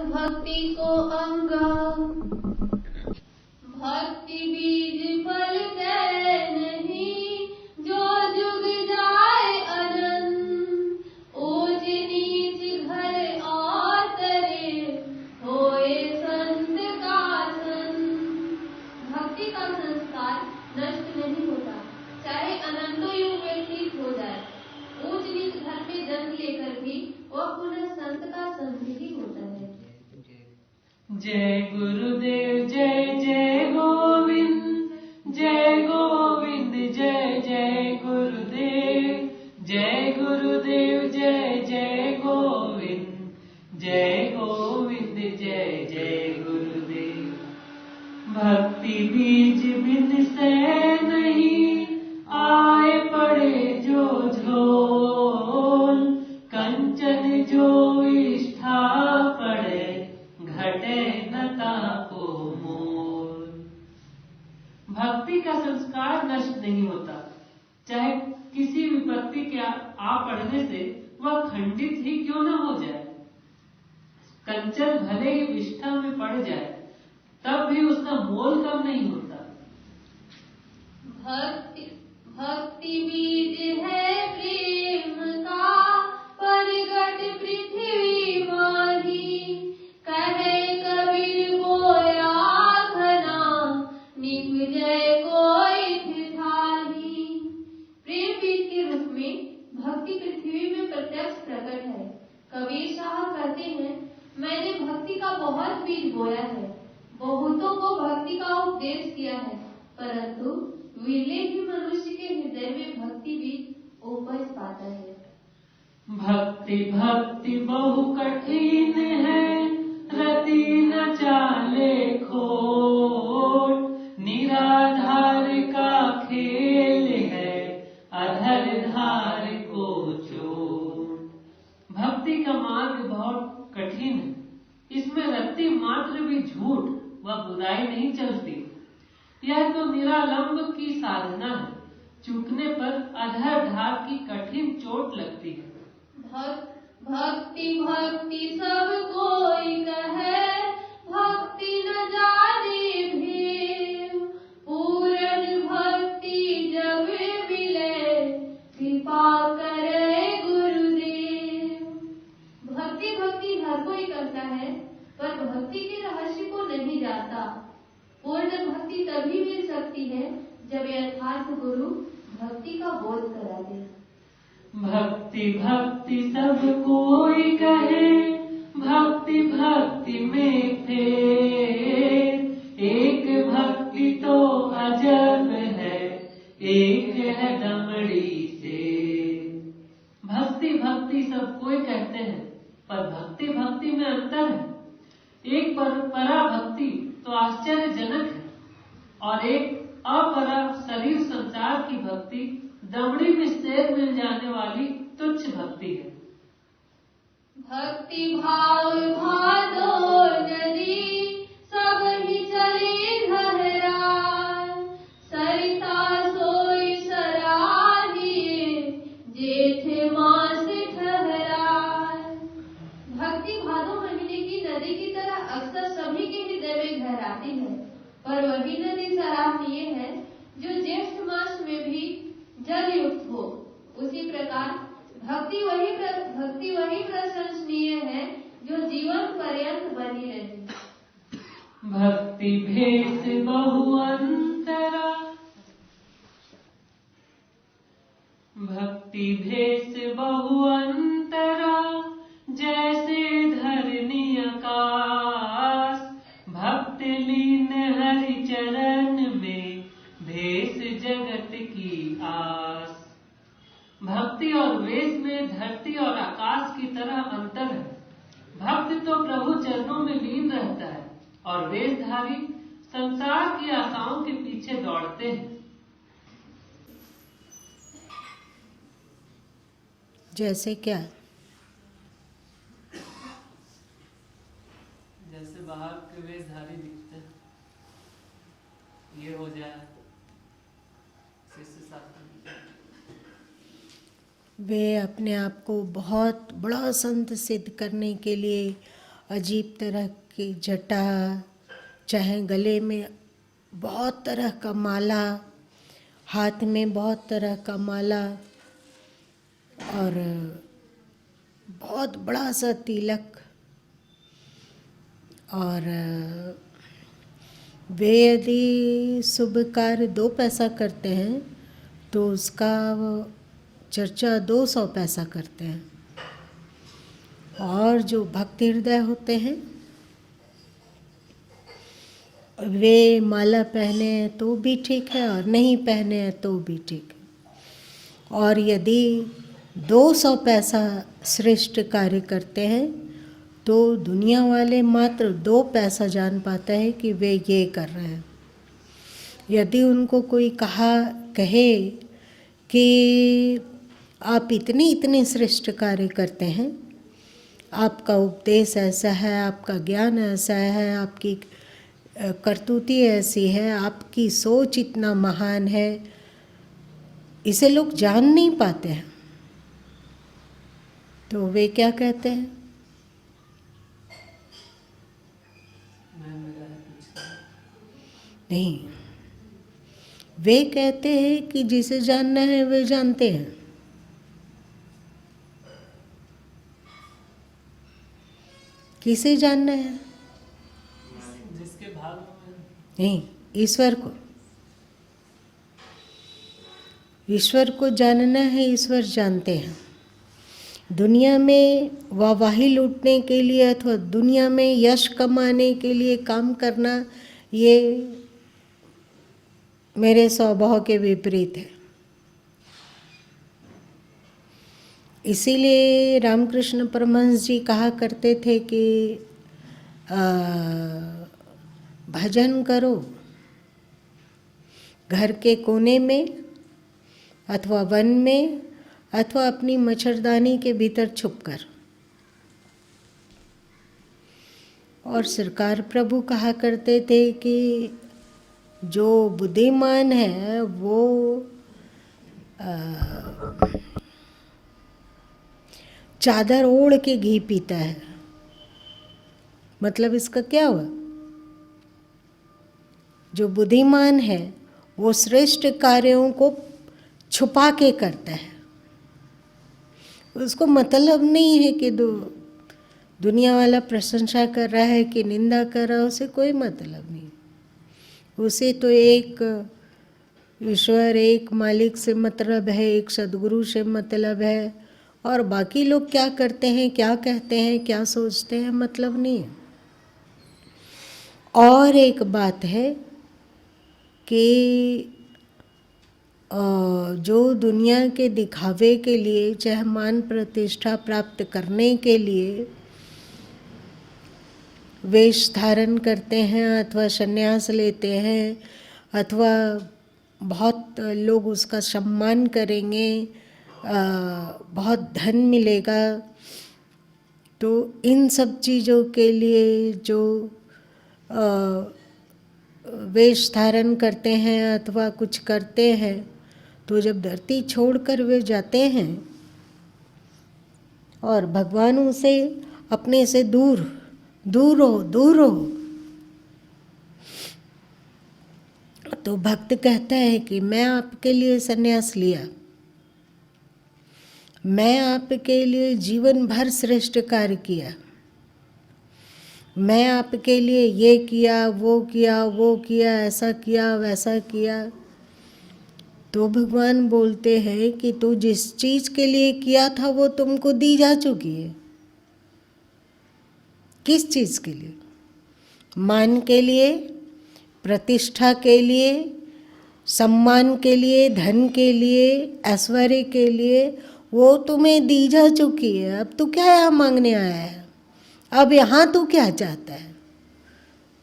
भक्ति को अंगा, भक्ति बीज फल कै नहीं, जो जुग जाए अनंत। ऊंच नीच घर और तरे, होए संत का संत। भक्ति का संस्कार नष्ट नहीं होता, चाहे अनंतों युग व्यतीत हो जाए। ऊंच नीच घर में जन्म लेकर भी वह पुनः संत का संत ही होता है। जय गुरुदेव जय जय गोविंद, जय गोविंद जय जय गुरुदेव, जय गुरुदेव जय जय गोविंद, जय गोविंद जय जय गुरुदेव। भक्ति बीज बिन से नहीं, आए पड़े जो झोल। कंचन जो इष्ठा पड़े, घटे न ताको मोल। भक्ति का संस्कार नष्ट नहीं होता, चाहे किसी विपत्ति के आ पड़ने से वह खंडित ही क्यों न हो जाए। कंचन भले ही विष्ठा में पड़ जाए, तब भी उसका मोल कम नहीं होता। भक्ति बीज है प्रेम का, परगट पृथ्वी माही। कहे कबीर बोया घना, निपजय कोई ठाही। प्रेम बीज के रूप में भक्ति पृथ्वी में प्रत्यक्ष प्रकट है। कबीर साहब कहते हैं, मैंने भक्ति का बहुत बीज बोया है, बहुतों को भक्ति का उपदेश किया है, परंतु विरले ही मनुष्य के हृदय में भक्ति बीज उपज पाता है। भक्ति भक्ति बहु कठिन है, रति न चाले खोट। निराधार का खेल है, अधर धार को चोट। भक्ति का मार्ग बहुत कठिन है, इसमें रत्ती मात्र भी झूठ व बुराई नहीं चलती। यह तो निरालंब की साधना है, चूकने पर अधर धार की कठिन चोट लगती है। भक्ति भक्ति सब कोई कहे, भक्ति न जाने भेव। पूर्ण भक्ति जब मिले, कृपा करे गुरुदेव। भक्ति भक्ति हर कोई करता है, पर भक्ति के रहस्य को नहीं जानता। पूर्ण भक्ति तभी मिल सकती है जब यथार्थ गुरु भक्ति का बोध करा दे। भक्ति भक्ति सब कोई कहे, भक्ति भक्ति में फेर। एक भक्ति तो अजब है, एक है दमड़ी से। भक्ति भक्ति सब कोई कहते हैं, पर भक्ति भक्ति में अंतर है। एक परा भक्ति तो आश्चर्यजनक है, और एक अपरा शरीर संसार की भक्ति दमड़ी में सेर मिल जाने वाली तुच्छ भक्ति है। भक्ति भाव भादो नदी, सब ही चली घहराय। सरिता सोई सराहिए, जेठ मास ठहराय। भक्ति भादो महीने की नदी की तरह अक्सर सभी के हृदय में घहराती है, पर वही नदी सराहनीय है जो ज्येष्ठ मास में भी जल युक्त हो। उसी प्रकार भक्ति वही प्रशंसनीय है जो जीवन पर्यंत बनी रहे। भक्ति भेष बहु अंतरा, भक्ति भेष बहु अंतरा। जैसे धरनी आकाश, भक्त लीन हरि चरण में, भेष जगत की आस। भक्ति और वेश में धरती और आकाश की तरह अंतर है। भक्त तो प्रभु चरणों में लीन रहता है, और वेशधारी संसार की आशाओं के पीछे दौड़ते हैं। जैसे क्या? जैसे बाहर के वेशधारी दिखते हैं, ये हो जाए शिष्य शास्त्र। वे अपने आप को बहुत बड़ा संत सिद्ध करने के लिए अजीब तरह की जटा, चाहे गले में बहुत तरह का माला, हाथ में बहुत तरह का माला और बहुत बड़ा सा तिलक। और वे यदि शुभ कार्य 2 पैसा करते हैं तो उसका वो चर्चा 200 पैसा करते हैं। और जो भक्ति हृदय होते हैं वे माला पहने हैं तो भी ठीक है और नहीं पहने हैं तो भी ठीक है। और यदि 200 पैसा श्रेष्ठ कार्य करते हैं तो दुनिया वाले मात्र 2 पैसा जान पाता है कि वे ये कर रहे हैं। यदि उनको कोई कहे कि आप इतने श्रेष्ठ कार्य करते हैं, आपका उपदेश ऐसा है, आपका ज्ञान ऐसा है, आपकी करतूती ऐसी है, आपकी सोच इतना महान है, इसे लोग जान नहीं पाते हैं, तो वे क्या कहते हैं? नहीं, वे कहते हैं कि जिसे जानना है वे जानते हैं। किसे जानना है? जिसके भाग में नहीं, ईश्वर को। ईश्वर को जानना है, ईश्वर जानते हैं। दुनिया में वाहवाही लूटने के लिए अथवा दुनिया में यश कमाने के लिए काम करना, ये मेरे स्वभाव के विपरीत है। इसीलिए रामकृष्ण परमहंस जी कहा करते थे कि भजन करो घर के कोने में अथवा वन में अथवा अपनी मच्छरदानी के भीतर छुपकर। और सरकार प्रभु कहा करते थे कि जो बुद्धिमान है वो चादर ओढ़ के घी पीता है। मतलब इसका क्या हुआ? जो बुद्धिमान है वो श्रेष्ठ कार्यों को छुपा के करता है। उसको मतलब नहीं है कि दुनिया वाला प्रशंसा कर रहा है कि निंदा कर रहा है, उसे कोई मतलब नहीं। उसे तो एक ईश्वर, एक मालिक से मतलब है, एक सद्गुरु से मतलब है, और बाकी लोग क्या करते हैं, क्या कहते हैं, क्या सोचते हैं, मतलब नहीं है। और एक बात है कि जो दुनिया के दिखावे के लिए, चाहे मान प्रतिष्ठा प्राप्त करने के लिए वेश धारण करते हैं अथवा संन्यास लेते हैं अथवा बहुत लोग उसका सम्मान करेंगे, बहुत धन मिलेगा, तो इन सब चीज़ों के लिए जो वेश धारण करते हैं अथवा कुछ करते हैं, तो जब धरती छोड़कर वे जाते हैं और भगवान उसे अपने से दूर हो, तो भक्त कहता है कि मैं आपके लिए संन्यास लिया, मैं आपके लिए जीवन भर श्रेष्ठ कार्य किया, मैं आपके लिए ये किया, वो किया, ऐसा किया, वैसा किया। तो भगवान बोलते हैं कि तू जिस चीज़ के लिए किया था वो तुमको दी जा चुकी है। किस चीज़ के लिए? मान के लिए, प्रतिष्ठा के लिए, सम्मान के लिए, धन के लिए, ऐश्वर्य के लिए, वो तुम्हें दी जा चुकी है। अब तू क्या यहाँ मांगने आया है? अब यहाँ तू क्या चाहता है?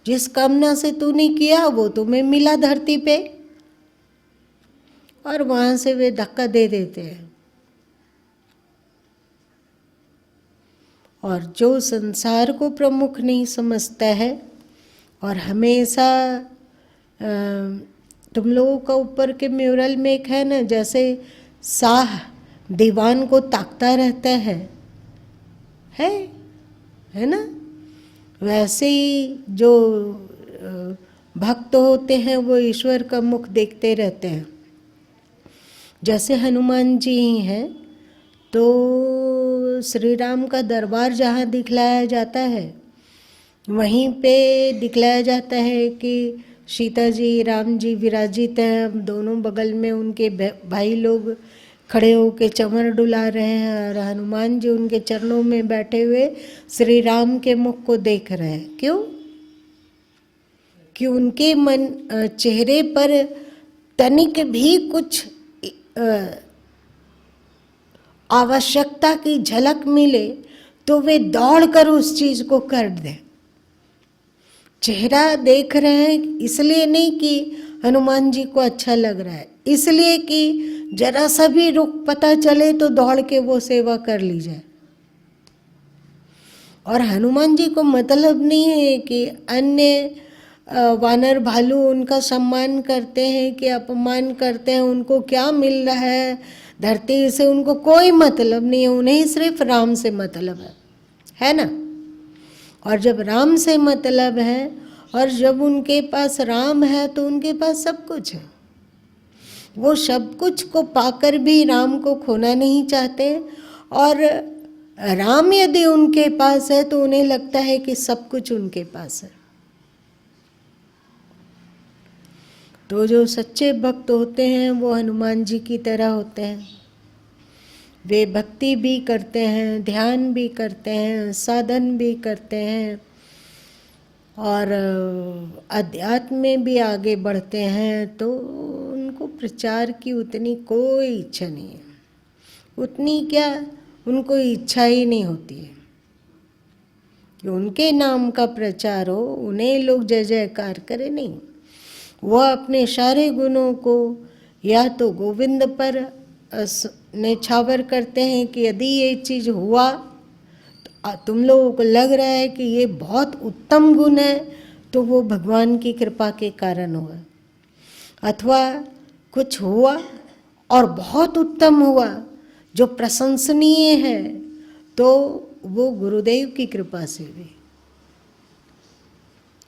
जिस कामना से तूने किया वो तुम्हें मिला धरती पे, और वहाँ से वे धक्का दे देते हैं। और जो संसार को प्रमुख नहीं समझता है और हमेशा तुम लोगों का ऊपर के म्यूरल में एक है ना, जैसे शाह दीवान को ताकता रहता है ना? वैसे ही जो भक्त होते हैं वो ईश्वर का मुख देखते रहते हैं। जैसे हनुमान जी ही हैं, तो श्री राम का दरबार जहाँ दिखलाया जाता है, वहीं पे दिखलाया जाता है कि सीता जी राम जी विराजित हैं, दोनों बगल में उनके भाई लोग खड़े होके चंवर डुला रहे हैं और हनुमान जी उनके चरणों में बैठे हुए श्री राम के मुख को देख रहे हैं। क्यों? कि उनके मन चेहरे पर तनिक भी कुछ आवश्यकता की झलक मिले तो वे दौड़कर उस चीज को कर दें। चेहरा देख रहे हैं इसलिए नहीं कि हनुमान जी को अच्छा लग रहा है, इसलिए कि जरा सा भी रुख पता चले तो दौड़ के वो सेवा कर ली जाए। और हनुमान जी को मतलब नहीं है कि अन्य वानर भालू उनका सम्मान करते हैं कि अपमान करते हैं, उनको क्या मिल रहा है धरती से, उनको कोई मतलब नहीं है, उन्हें सिर्फ राम से मतलब है ना। और जब राम से मतलब है और जब उनके पास राम है तो उनके पास सब कुछ है। वो सब कुछ को पाकर भी राम को खोना नहीं चाहते, और राम यदि उनके पास है तो उन्हें लगता है कि सब कुछ उनके पास है। तो जो सच्चे भक्त होते हैं वो हनुमान जी की तरह होते हैं। वे भक्ति भी करते हैं, ध्यान भी करते हैं, साधन भी करते हैं और अध्यात्म में भी आगे बढ़ते हैं। तो उनको प्रचार की उतनी कोई इच्छा नहीं है, उतनी क्या उनको इच्छा ही नहीं होती है कि उनके नाम का प्रचार हो, उन्हें लोग जय जयकार करें। नहीं, वह अपने सारे गुणों को या तो गोविंद पर न्यौछावर करते हैं कि यदि ये चीज़ हुआ तो तुम लोगों को लग रहा है कि ये बहुत उत्तम गुण है तो वो भगवान की कृपा के कारण हुआ, अथवा कुछ हुआ और बहुत उत्तम हुआ जो प्रशंसनीय है तो वो गुरुदेव की कृपा से भी।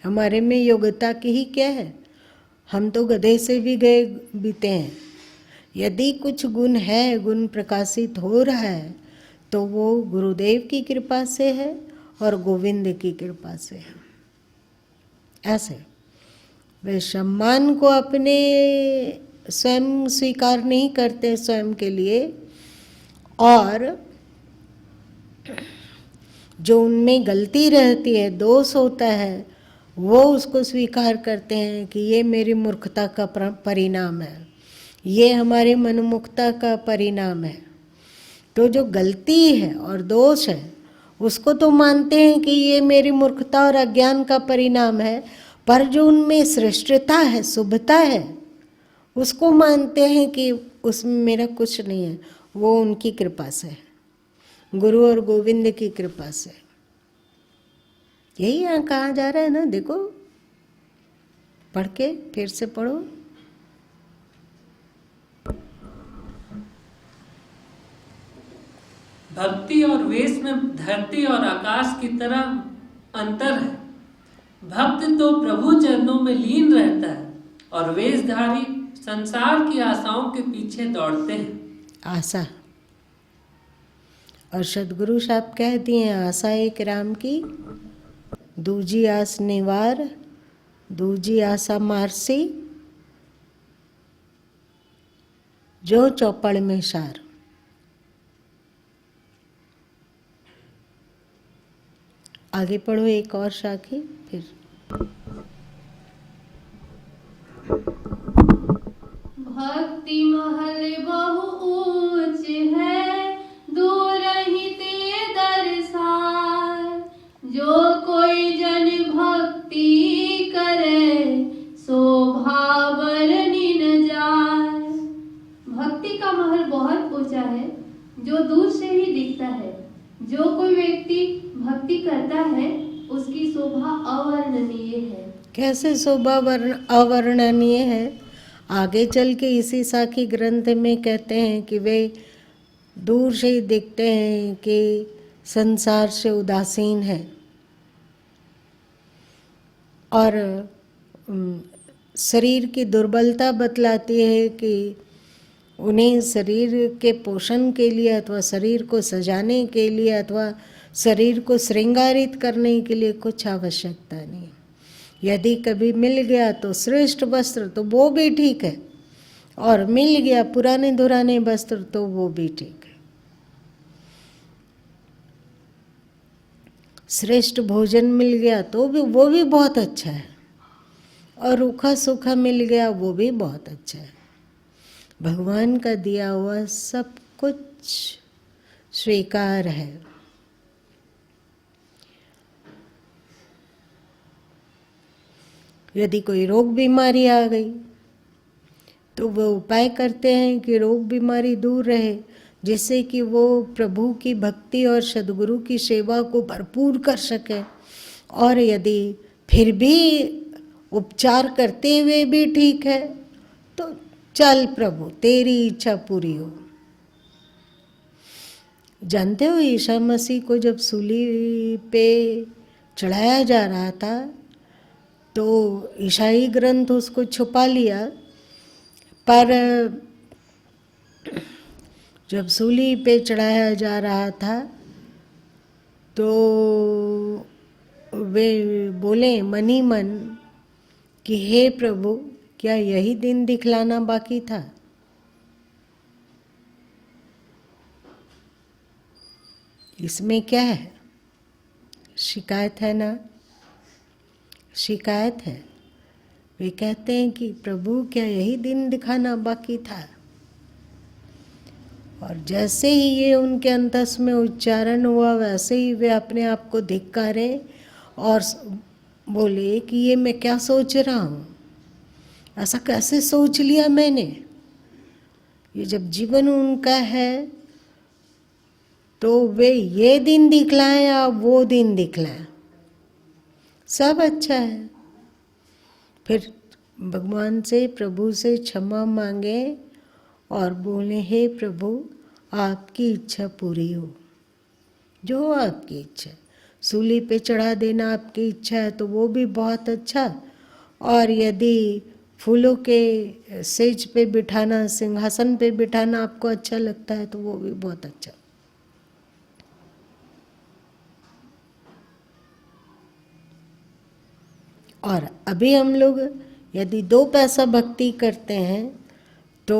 हमारे में योग्यता की ही क्या है, हम तो गधे से भी गए बीते हैं। यदि कुछ गुण है, गुण प्रकाशित हो रहा है तो वो गुरुदेव की कृपा से है और गोविंद की कृपा से है। ऐसे वे सम्मान को अपने स्वयं स्वीकार नहीं करते स्वयं के लिए, और जो उनमें गलती रहती है, दोष होता है, वो उसको स्वीकार करते हैं कि ये मेरी मूर्खता का परिणाम है, ये हमारे मनमुखता का परिणाम है। तो जो गलती है और दोष है उसको तो मानते हैं कि ये मेरी मूर्खता और अज्ञान का परिणाम है, पर जो उनमें श्रेष्ठता है, शुभता है, उसको मानते हैं कि उसमें मेरा कुछ नहीं है, वो उनकी कृपा से है, गुरु और गोविंद की कृपा से। यही यहाँ कहा जा रहा है ना, देखो पढ़ के फिर से पढ़ो। भक्ति और वेश में धरती और आकाश की तरह अंतर है। भक्त तो प्रभु चरणों में लीन रहता है और वेशधारी संसार की आशाओं के पीछे दौड़ते हैं। आशा, और सदगुरु साहब कह दिए, आशा एक राम की, दूजी आस निवार, दूजी आशा मारसी, जो चौपड़ में सार। आगे पढ़ो एक और साखी फिर। भक्ति महल बहु ऊंच है, दूर ही ते दरसार, जो कोई जन भक्ति करे, शोभा बरनी न जाए। भक्ति का महल बहुत ऊंचा है जो दूर से ही दिखता है। जो कोई व्यक्ति भक्ति करता है उसकी शोभा अवर्णनीय है। कैसे शोभा अवर्णनीय है? आगे चल के इसी साखी ग्रंथ में कहते हैं कि वे दूर से ही दिखते हैं कि संसार से उदासीन है, और शरीर की दुर्बलता बतलाती है कि उन्हें शरीर के पोषण के लिए अथवा शरीर को सजाने के लिए अथवा शरीर को श्रृंगारित करने के लिए कुछ आवश्यकता नहीं। यदि कभी मिल गया तो श्रेष्ठ वस्त्र तो वो भी ठीक है, और मिल गया पुराने दुराने वस्त्र तो वो भी ठीक है। श्रेष्ठ भोजन मिल गया तो भी वो भी बहुत अच्छा है, और रूखा सूखा मिल गया वो भी बहुत अच्छा है। भगवान का दिया हुआ सब कुछ स्वीकार है। यदि कोई रोग बीमारी आ गई तो वो उपाय करते हैं कि रोग बीमारी दूर रहे, जिससे कि वो प्रभु की भक्ति और सद्गुरु की सेवा को भरपूर कर सके। और यदि फिर भी उपचार करते हुए भी ठीक है तो चल प्रभु तेरी इच्छा पूरी हो। जानते हो ईसा मसीह को जब सूली पे चढ़ाया जा रहा था तो ईसाई ग्रंथ उसको छुपा लिया, पर जब सूली पे चढ़ाया जा रहा था तो वे बोले मन ही मन कि हे प्रभु क्या यही दिन दिखलाना बाकी था। इसमें क्या है? शिकायत है ना, शिकायत है। वे कहते हैं कि प्रभु क्या यही दिन दिखाना बाकी था। और जैसे ही ये उनके अंतस में उच्चारण हुआ वैसे ही वे अपने आप को धिक्कारे और बोले कि ये मैं क्या सोच रहा हूँ, ऐसा कैसे सोच लिया मैंने। ये जब जीवन उनका है तो वे ये दिन दिखलाएं या वो दिन दिखलाएं, सब अच्छा है। फिर भगवान से प्रभु से क्षमा मांगे और बोले हे प्रभु आपकी इच्छा पूरी हो, जो आपकी इच्छा। सूली पे चढ़ा देना आपकी इच्छा है तो वो भी बहुत अच्छा, और यदि फूलों के सेज पे बिठाना, सिंहासन पे बिठाना आपको अच्छा लगता है तो वो भी बहुत अच्छा। और अभी हम लोग यदि 2 पैसा भक्ति करते हैं तो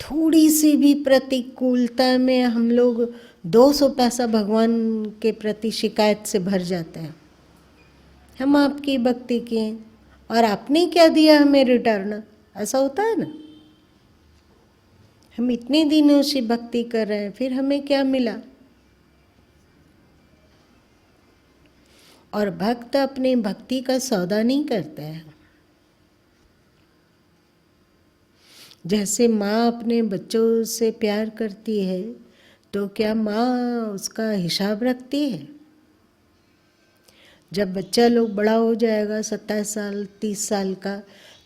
थोड़ी सी भी प्रतिकूलता में हम लोग 200 पैसा भगवान के प्रति शिकायत से भर जाते हैं। हम आपकी भक्ति किए और आपने क्या दिया हमें रिटर्न, ऐसा होता है ना। हम इतने दिनों से भक्ति कर रहे हैं, फिर हमें क्या मिला। और भक्त अपने भक्ति का सौदा नहीं करते हैं। जैसे माँ अपने बच्चों से प्यार करती है तो क्या माँ उसका हिसाब रखती है? जब बच्चा लोग बड़ा हो जाएगा 27 साल 30 साल का,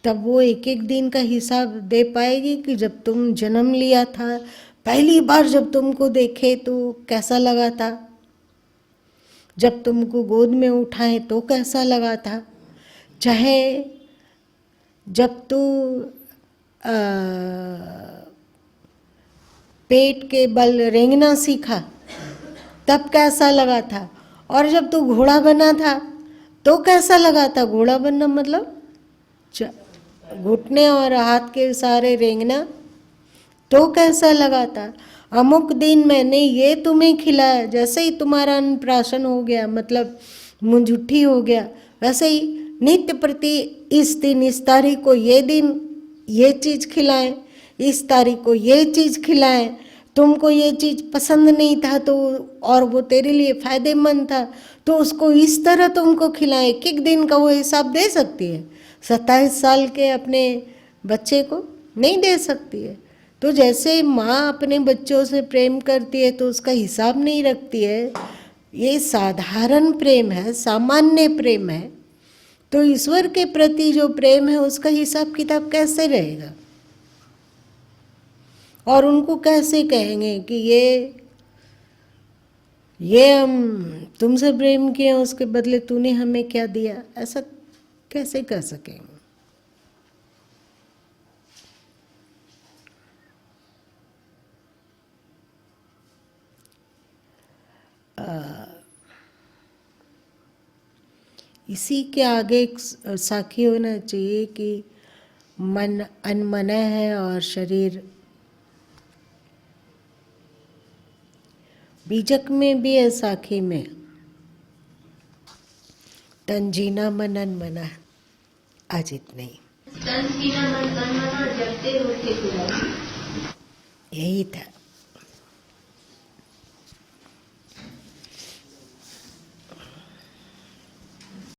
तब वो एक एक दिन का हिसाब दे पाएगी कि जब तुम जन्म लिया था, पहली बार जब तुमको देखे तो कैसा लगा था, जब तुमको गोद में उठाए तो कैसा लगा था, चाहे जब तू पेट के बल रेंगना सीखा तब कैसा लगा था, और जब तू घोड़ा बना था तो कैसा लगा था। घोड़ा बनना मतलब घुटने और हाथ के सहारे रेंगना, तो कैसा लगा था। अमुक दिन मैंने ये तुम्हें खिलाया, जैसे ही तुम्हारा अन्नप्राशन हो गया मतलब मुंजुट्ठी हो गया, वैसे ही नित्य प्रति इस दिन इस तारीख को ये दिन ये चीज़ खिलाएं, इस तारीख को ये चीज़ खिलाएं, तुमको ये चीज़ पसंद नहीं था तो और वो तेरे लिए फ़ायदेमंद था तो उसको इस तरह तुमको खिलाएं। एक एक दिन का वो हिसाब दे सकती है, 27 साल के अपने बच्चे को नहीं दे सकती है। तो जैसे माँ अपने बच्चों से प्रेम करती है तो उसका हिसाब नहीं रखती है, ये साधारण प्रेम है, सामान्य प्रेम है। तो ईश्वर के प्रति जो प्रेम है उसका हिसाब किताब कैसे रहेगा, और उनको कैसे कहेंगे कि ये ये हम तुमसे प्रेम किया, उसके बदले तूने हमें क्या दिया, ऐसा कैसे कर सकेंगे? इसी के आगे एक साखी होना चाहिए कि मन अनमना है और शरीर बीजक में भी है, साखी में तन जीना मन अनमना है, आज इतने ही। तन जीना मन अनमना, जगते उठे खुदा। यही था।